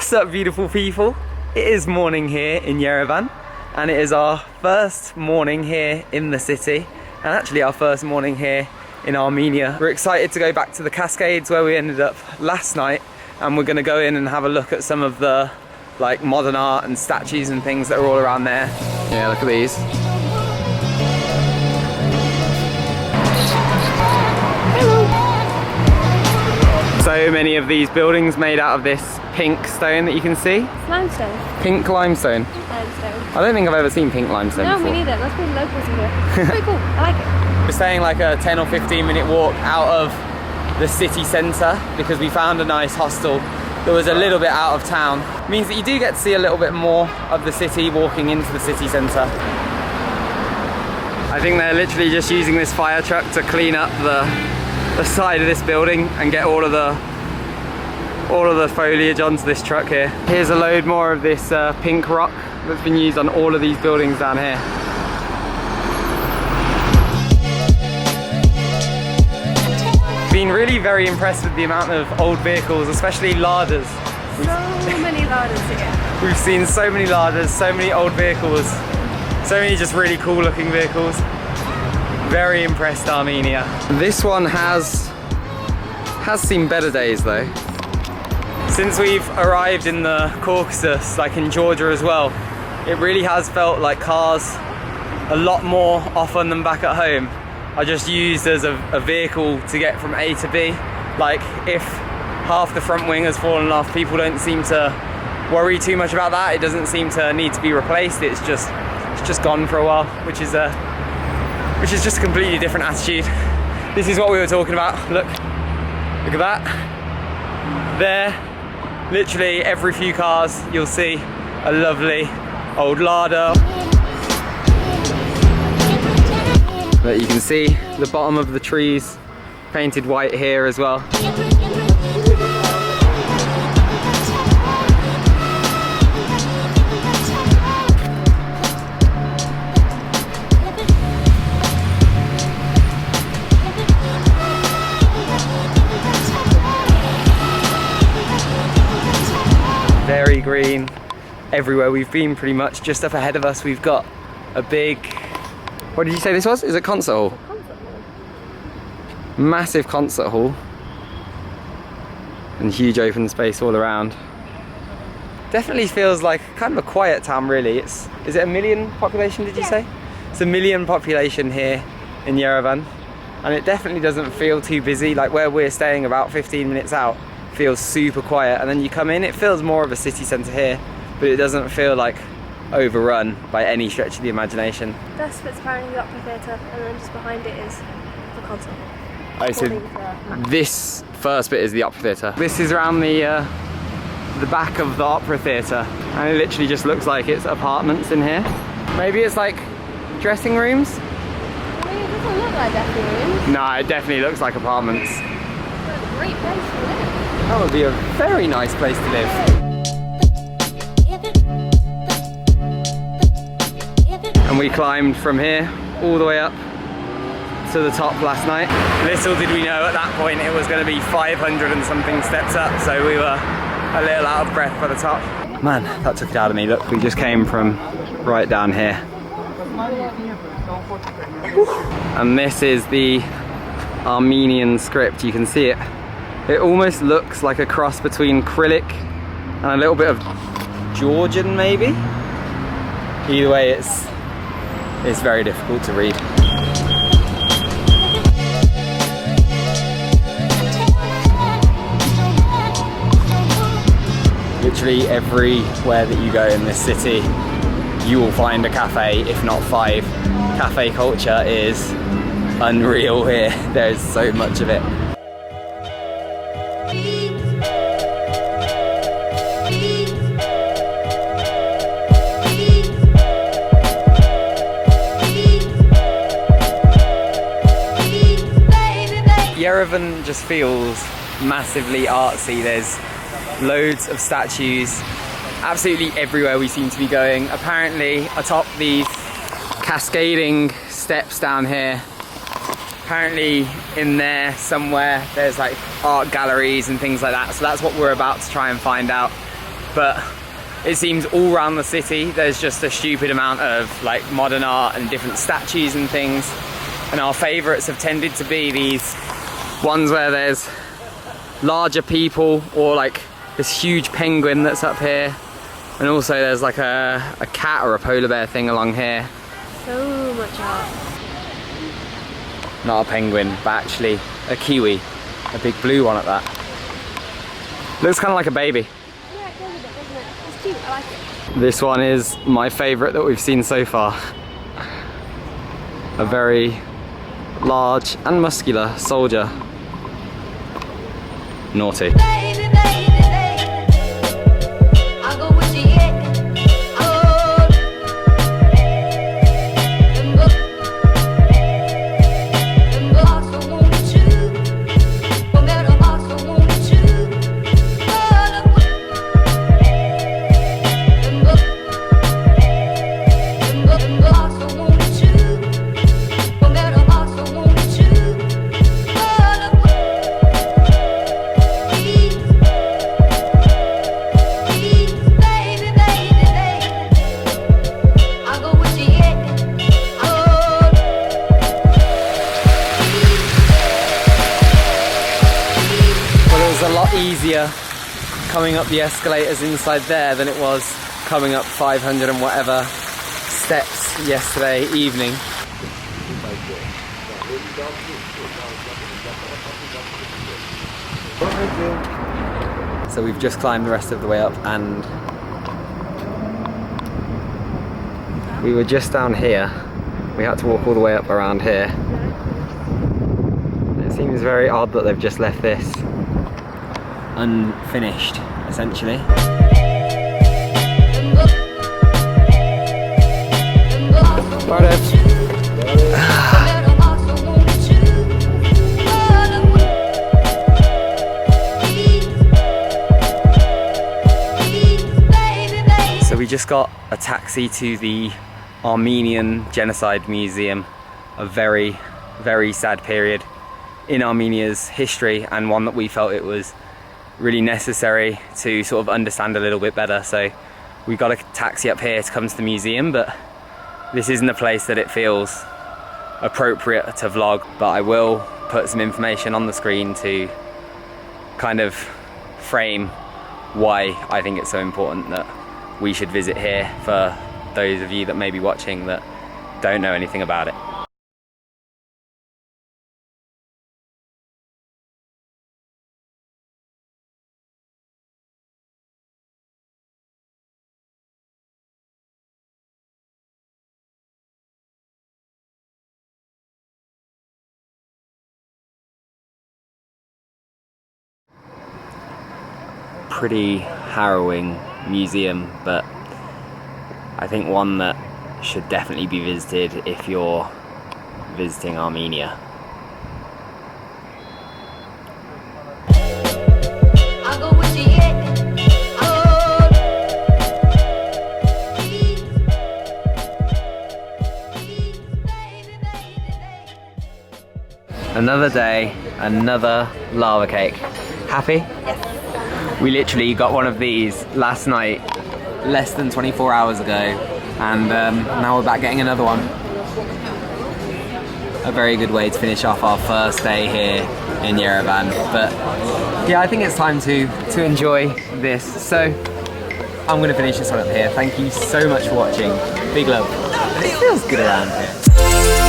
What's up, beautiful people? It is morning here in Yerevan, and it is our first morning here in the city, and actually our first morning here in Armenia. We're excited to go back to the Cascades where we ended up last night, and we're going to go in and have a look at some of the like modern art and statues and things that are all around there. Yeah, look at these. So many of these buildings made out of this pink stone that you can see. It's limestone. Pink limestone. Limestone. I don't think I've ever seen pink limestone No, before. me neither. That's pretty locals in here. It's pretty cool. I like it. We're staying like a 10 or 15 minute walk out of the city centre because we found a nice hostel that was a little bit out of town. It means that you do get to see a little bit more of the city walking into the city centre. I think they're literally just using this fire truck to clean up the side of this building and get all of the foliage onto this truck here. Here's a load more of this pink rock that's been used on all of these buildings down here. Been really very impressed with the amount of old vehicles, especially larders. So many larders here. We've seen so many larders, so many old vehicles, so many just really cool looking vehicles. Very impressed, Armenia. This one has seen better days though. Since we've arrived in the Caucasus, like in Georgia as well, it really has felt like cars a lot more often than back at home are just used as a vehicle to get from A to B. Like if half the front wing has fallen off, people don't seem to worry too much about that. It doesn't seem to need to be replaced. It's just gone for a while, which is just a completely different attitude. This is what we were talking about. Look at that. There, literally every few cars you'll see a lovely old larder. But you can see the bottom of the trees painted white here as well. Very green everywhere we've been pretty much. Just up ahead of us we've got a big, what did you say this was? Is it a concert hall? Concert hall. Massive concert hall. And huge open space all around. Definitely feels like kind of a quiet town really. Is it a million population, did you say? It's a million population here in Yerevan. And it definitely doesn't feel too busy. Like where we're staying about 15 minutes out feels super quiet, and then you come in, it feels more of a city centre here, but it doesn't feel like overrun by any stretch of the imagination. That's what's apparently the opera theatre, and then just behind it is the concert hall. Oh, so this first bit is the opera theatre. This is around the back of the opera theatre, and it literally just looks like it's apartments in here. Maybe it's like dressing rooms? I mean, it doesn't look like dressing rooms. No, it definitely looks like apartments. It's a great place to live. That would be a very nice place to live. And we climbed from here all the way up to the top last night. Little did we know at that point it was going to be 500 and something steps up, so we were a little out of breath by the top. Man, that took it out of me. Look, we just came from right down here. And this is the Armenian script. You can see it. It almost looks like a cross between Cyrillic and a little bit of Georgian maybe. Either way, it's very difficult to read. Literally everywhere that you go in this city, you will find a cafe, if not 5. Cafe culture is unreal here. There's so much of it. Yerevan just feels massively artsy. There's loads of statues absolutely everywhere we seem to be going. Apparently atop these cascading steps down here, apparently in there somewhere there's like art galleries and things like that, so that's what we're about to try and find out. but it seems all around the city there's just a stupid amount of like modern art and different statues and things. And our favourites have tended to be these ones where there's larger people, or like this huge penguin that's up here, and also there's like a cat or a polar bear thing along here. So much art. Not a penguin, but actually a kiwi, a big blue one at that. Looks kind of like a baby. Yeah, it does a bit, doesn't it? It's cute, I like it. This one is my favourite that we've seen so far. A very large and muscular soldier. Naughty. Easier coming up the escalators inside there than it was coming up 500 and whatever steps yesterday evening. So we've just climbed the rest of the way up, and we were just down here. We had to walk all the way up around here. It seems very odd that they've just left this unfinished, essentially. So we just got a taxi to the Armenian Genocide Museum, a very, very sad period in Armenia's history, and one that we felt it was really necessary to sort of understand a little bit better. So we got a taxi up here to come to the museum, but this isn't a place that it feels appropriate to vlog, but I will put some information on the screen to kind of frame why I think it's so important that we should visit here for those of you that may be watching that don't know anything about it. Pretty harrowing museum, but I think one that should definitely be visited if you're visiting Armenia. Another day, another lava cake. Happy? Yes. We literally got one of these last night, less than 24 hours ago, and now we're back getting another one. A very good way to finish off our first day here in Yerevan. But yeah, I think it's time to enjoy this. So I'm going to finish this one up here. Thank you so much for watching. Big love. It feels good around here.